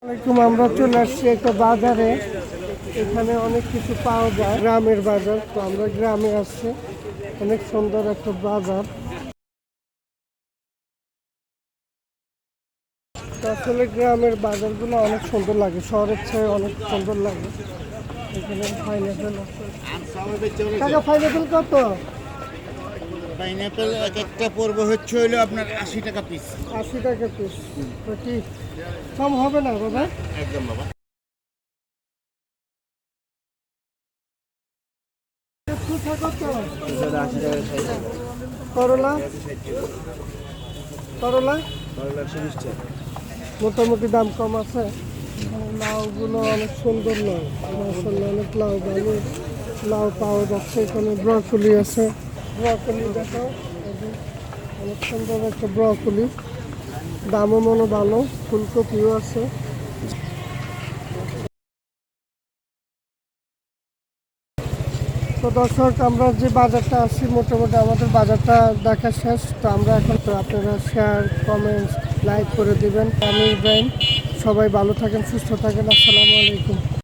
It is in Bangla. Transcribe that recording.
আমরা চলে আসছি একটা বাজারে। এখানে অনেক কিছু পাওয়া যায়, গ্রামের বাজার। তো আমরা গ্রামে আসছি, অনেক সুন্দর একটা বাজার। তো আসলে গ্রামের বাজারগুলো অনেক সুন্দর লাগে, শহরের চেয়ে অনেক সুন্দর লাগে। এখানে পাইনাপেল আছে। কাকা, পাইনাপেল কত? পাইনাপেল এক একটা পড়বে হচ্ছে হইলো আপনার 80 টাকা পিস। 80 টাকা পিস। তো কি কম হবে না বাবা? একদম বাবা। কত? করলা, করলা মোটামুটি দাম কম আছে। লাউগুলো অনেক সুন্দর লাউ, মাশাআল্লাহ অনেক লাউ, ভালো লাউ পাওয়া যাচ্ছে। এখানে ব্রকলি আছে, ব্রকলি দেখো, অনেক সুন্দর একটা ব্রকলি, দামও মনে ভালো। ফুলকপিও আছে। তো দর্শক, আমরা যে বাজারটা আছি, মোটামুটি আমাদের বাজারটা দেখা শেষ। তো আমরা এখন, তো আপনারা শেয়ার, কমেন্টস, লাইক করে দিবেন। আমি ইব্রাহিম, সবাই ভালো থাকেন, সুস্থ থাকেন। আসসালামু আলাইকুম।